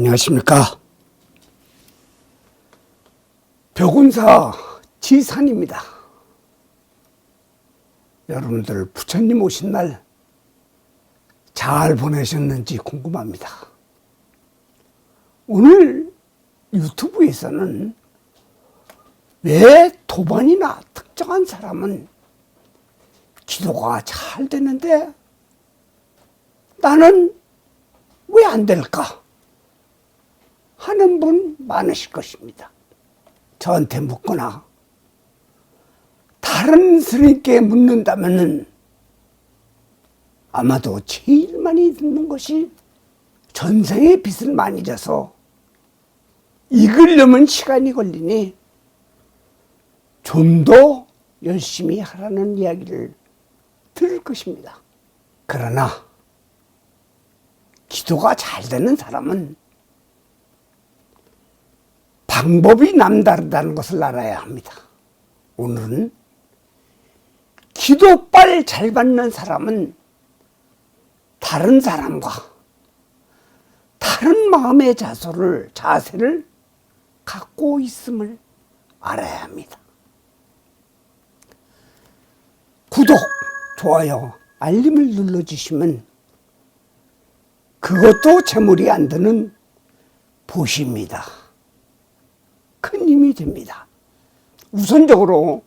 안녕하십니까. 벽운사 지산입니다. 여러분들 부처님 오신 날 잘 보내셨는지 궁금합니다. 오늘 유튜브에서는 왜 도반이나 특정한 사람은 기도가 잘 되는데 나는 왜 안 될까 하는 분 많으실 것입니다. 저한테 묻거나 다른 스님께 묻는다면은 아마도 제일 많이 듣는 것이 전생의 빚을 많이 져서 읽으려면 시간이 걸리니 좀 더 열심히 하라는 이야기를 들을 것입니다. 그러나 기도가 잘 되는 사람은 방법이 남다르다는 것을 알아야 합니다. 오늘은 기도빨 잘 받는 사람은 다른 사람과 다른 마음의 자세를 갖고 있음을 알아야 합니다. 구독, 좋아요, 알림을 눌러주시면 그것도 재물이 안 드는 보시입니다. 큰 힘이 됩니다. 우선적으로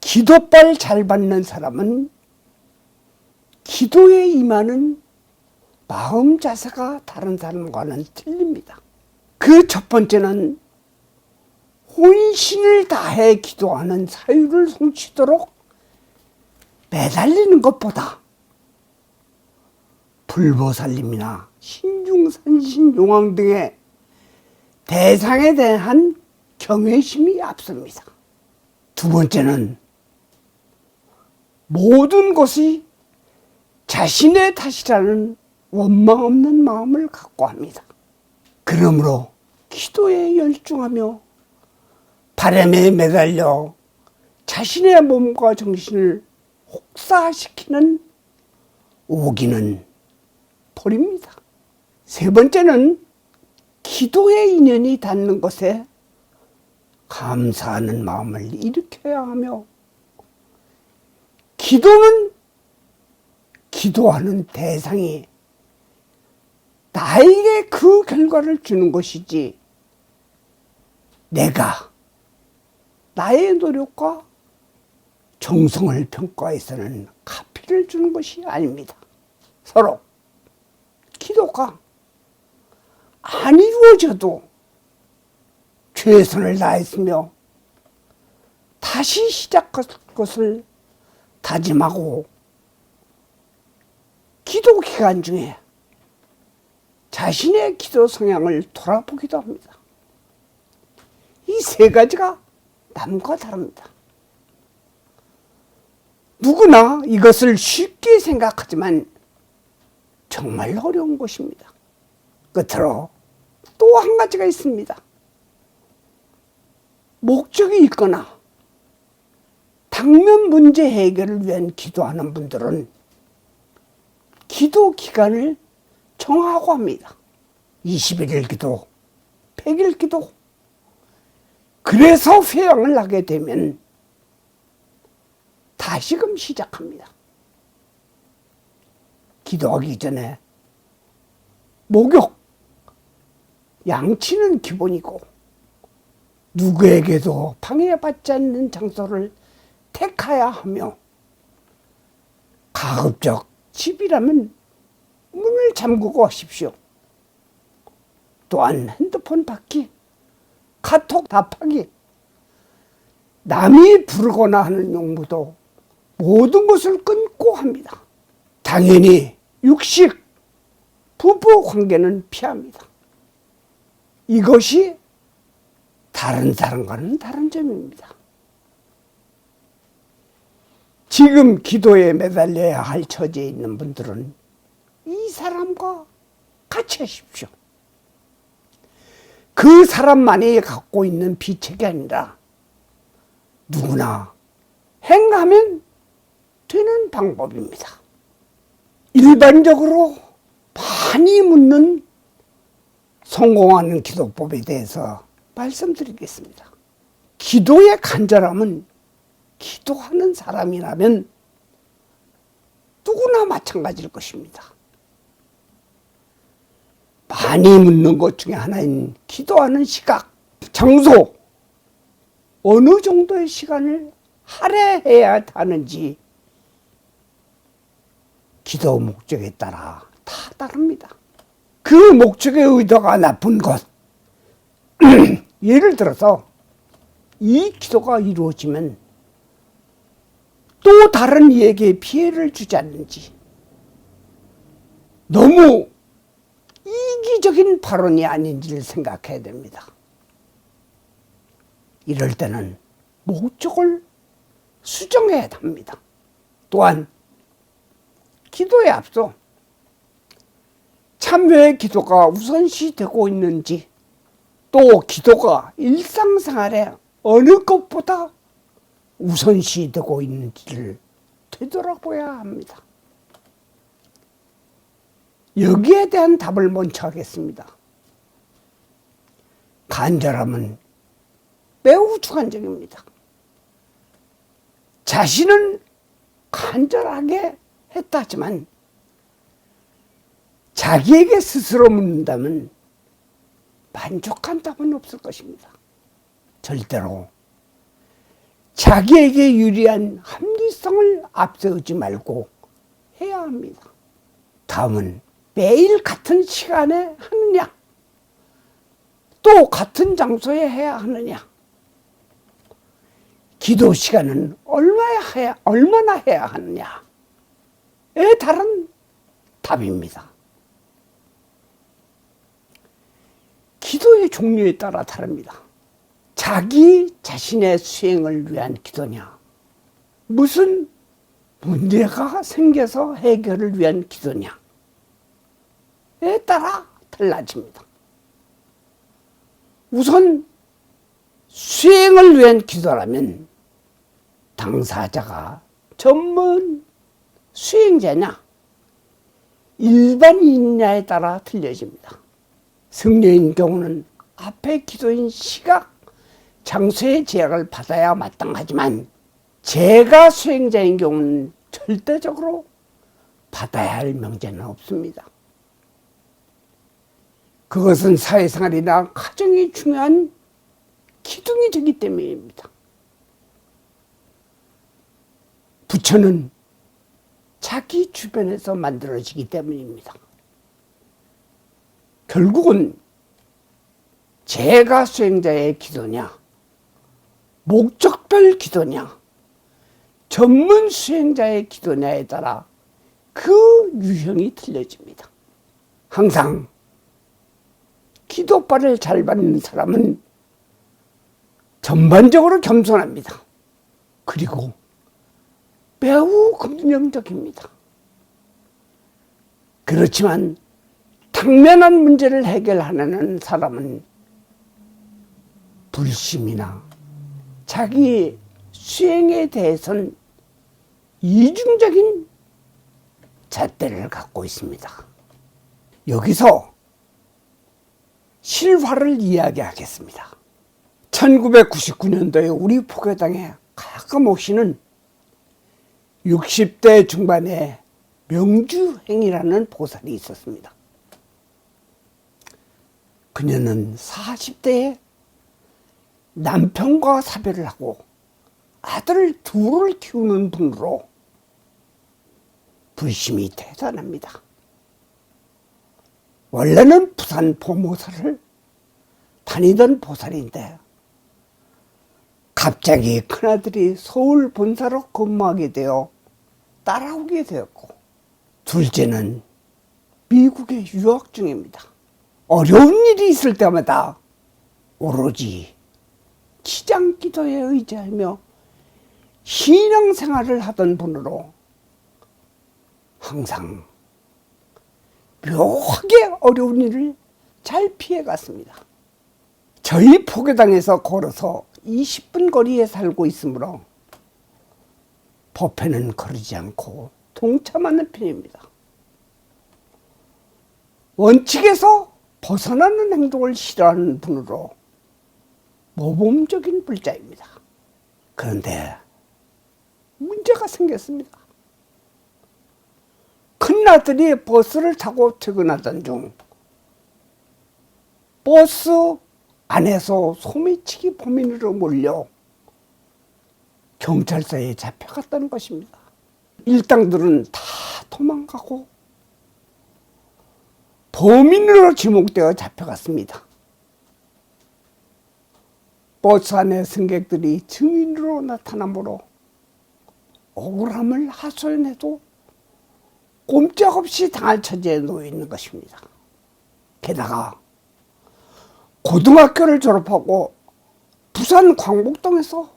기도빨 잘 받는 사람은 기도에 임하는 마음 자세가 다른 사람과는 틀립니다. 그 첫 번째는 혼신을 다해 기도하는 사유를 성취도록 매달리는 것보다 불보살님이나 신중산신 용왕 등의 대상에 대한 경외심이 앞섭니다. 두 번째는 모든 것이 자신의 탓이라는 원망 없는 마음을 갖고 합니다. 그러므로 기도에 열중하며 바람에 매달려 자신의 몸과 정신을 혹사시키는 오기는 버립니다. 세 번째는 기도의 인연이 닿는 것에 감사하는 마음을 일으켜야 하며, 기도는 기도하는 대상이 나에게 그 결과를 주는 것이지 내가 나의 노력과 정성을 평가해서는 갚이를 주는 것이 아닙니다. 서로 기도가 안 이루어져도 최선을 다했으며 다시 시작할 것을 다짐하고 기도 기간 중에 자신의 기도 성향을 돌아보기도 합니다. 이 세 가지가 남과 다릅니다. 누구나 이것을 쉽게 생각하지만 정말 어려운 것입니다. 끝으로 또 한 가지가 있습니다. 목적이 있거나 당면 문제 해결을 위한 기도하는 분들은 기도 기간을 정하고 합니다. 21일 기도, 100일 기도. 그래서 회양을 하게 되면 다시금 시작합니다. 기도하기 전에 목욕, 양치는 기본이고 누구에게도 방해받지 않는 장소를 택해야 하며, 가급적 집이라면 문을 잠그고 하십시오. 또한 핸드폰 받기, 카톡 답하기, 남이 부르거나 하는 용무도 모든 것을 끊고 합니다. 당연히 육식, 부부 관계는 피합니다. 이것이 다른 사람과는 다른 점입니다. 지금 기도에 매달려야 할 처지에 있는 분들은 이 사람과 같이 하십시오. 그 사람만이 갖고 있는 비책이 아니라 누구나 행하면 되는 방법입니다. 일반적으로 많이 묻는 성공하는 기도법에 대해서 말씀드리겠습니다. 기도의 간절함은 기도하는 사람이라면 누구나 마찬가지일 것입니다. 많이 묻는 것 중에 하나인 기도하는 시각, 장소, 어느 정도의 시간을 할애해야 하는지 기도 목적에 따라 다 다릅니다. 그 목적의 의도가 나쁜 것, 예를 들어서 이 기도가 이루어지면 또 다른 이에게 피해를 주지 않는지, 너무 이기적인 발언이 아닌지를 생각해야 됩니다. 이럴 때는 목적을 수정해야 합니다. 또한 기도에 앞서 참여의 기도가 우선시 되고 있는지, 또 기도가 일상생활에 어느 것보다 우선시 되고 있는지를 되돌아보아야 합니다. 여기에 대한 답을 먼저 하겠습니다. 간절함은 매우 주관적입니다. 자신은 간절하게 했다지만 자기에게 스스로 묻는다면 만족한 답은 없을 것입니다. 절대로 자기에게 유리한 합리성을 앞세우지 말고 해야 합니다. 다음은 매일 같은 시간에 하느냐, 또 같은 장소에 해야 하느냐, 기도 시간은 얼마나 해야 하느냐에 다른 답입니다. 기도의 종류에 따라 다릅니다. 자기 자신의 수행을 위한 기도냐, 무슨 문제가 생겨서 해결을 위한 기도냐에 따라 달라집니다. 우선 수행을 위한 기도라면 당사자가 전문 수행자냐 일반인이냐에 따라 틀려집니다. 승려인 경우는 앞에 기도인 시각, 장소의 제약을 받아야 마땅하지만 제가 수행자인 경우는 절대적으로 받아야 할 명제는 없습니다. 그것은 사회생활이나 가정이 중요한 기둥이 되기 때문입니다. 부처는 자기 주변에서 만들어지기 때문입니다. 결국은 제가 수행자의 기도냐, 목적별 기도냐, 전문 수행자의 기도냐에 따라 그 유형이 틀려집니다. 항상 기도빨을 잘 받는 사람은 전반적으로 겸손합니다. 그리고 매우 긍정적입니다. 그렇지만 당면한 문제를 해결하는 사람은 불심이나 자기 수행에 대해서는 이중적인 잣대를 갖고 있습니다. 여기서 실화를 이야기하겠습니다. 1999년도에 우리 포교당에 가끔 오시는 60대 중반의 명주행이라는 보살이 있었습니다. 그녀는 40대에 남편과 사별을 하고 아들 둘을 키우는 분으로 불심이 대단합니다. 원래는 부산 보모사를 다니던 보살인데 갑자기 큰아들이 서울 본사로 근무하게 되어 따라오게 되었고, 둘째는 미국에 유학 중입니다. 어려운 일이 있을 때마다 오로지 기장기도에 의지하며 신앙생활을 하던 분으로 항상 묘하게 어려운 일을 잘 피해갔습니다. 저희 포교당에서 걸어서 20분 거리에 살고 있으므로 법회는 거르지 않고 동참하는 편입니다. 원칙에서 벗어나는 행동을 싫어하는 분으로 모범적인 불자입니다. 그런데 문제가 생겼습니다. 큰아들이 버스를 타고 퇴근하던 중 버스 안에서 소매치기 범인으로 몰려 경찰서에 잡혀갔다는 것입니다. 일당들은 다 도망가고 범인으로 지목되어 잡혀갔습니다. 버스 안의 승객들이 증인으로 나타나므로 억울함을 하소연해도 꼼짝없이 당할 처지에 놓여 있는 것입니다. 게다가 고등학교를 졸업하고 부산 광복동에서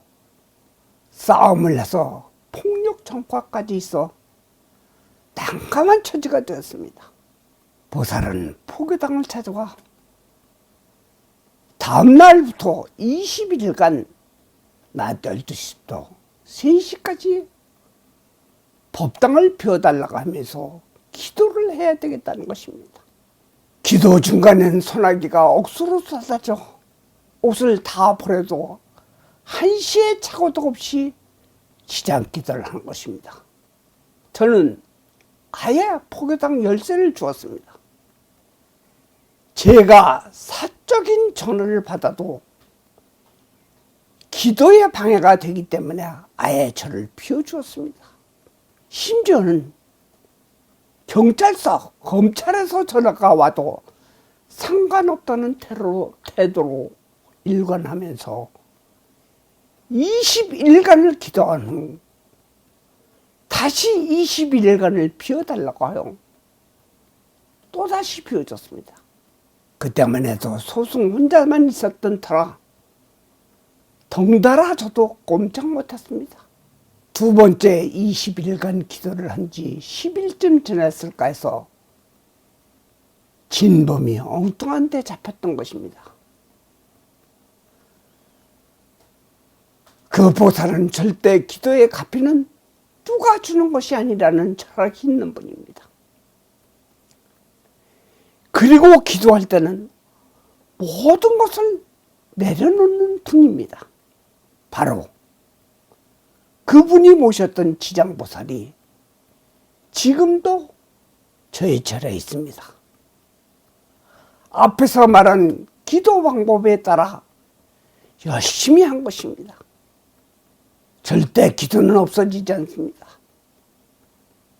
싸움을 해서 폭력 전과까지 있어 난감한 처지가 되었습니다. 보살은 포교당을 찾아와 다음 날부터 20일간 낮 12시부터 3시까지 법당을 비워달라고 하면서 기도를 해야 되겠다는 것입니다. 기도 중간엔 소나기가 억수로 쏟아져 옷을 다 버려도 한시의 착오도 없이 시장 기도를 한 것입니다. 저는 아예 포교당 열쇠를 주었습니다. 제가 사적인 전화를 받아도 기도에 방해가 되기 때문에 아예 저를 비워주었습니다. 심지어는 경찰서, 검찰에서 전화가 와도 상관없다는 태도로 일관하면서 20일간을 기도한 후 다시 21일간을 비워달라고 하여 또다시 비워줬습니다. 그때만 해도 소승 혼자만 있었던 터라 덩달아 저도 꼼짝 못했습니다. 두 번째 20일간 기도를 한 지 10일쯤 지났을까 해서 진범이 엉뚱한 데 잡혔던 것입니다. 그 보살은 절대 기도의 갚이는 누가 주는 것이 아니라는 철학이 있는 분입니다. 그리고 기도할 때는 모든 것을 내려놓는 분입니다. 바로 그분이 모셨던 지장보살이 지금도 저의 절에 있습니다. 앞에서 말한 기도 방법에 따라 열심히 한 것입니다. 절대 기도는 없어지지 않습니다.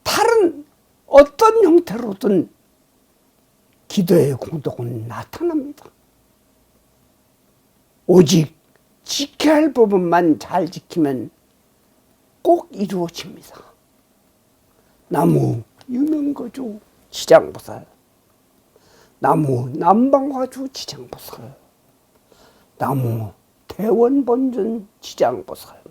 다른 어떤 형태로든 기도의 공덕은 나타납니다. 오직 지켜야 할 부분만 잘 지키면 꼭 이루어집니다. 나무 유명거주 지장보살, 나무 남방화주 지장보살, 나무 대원본전 지장보살,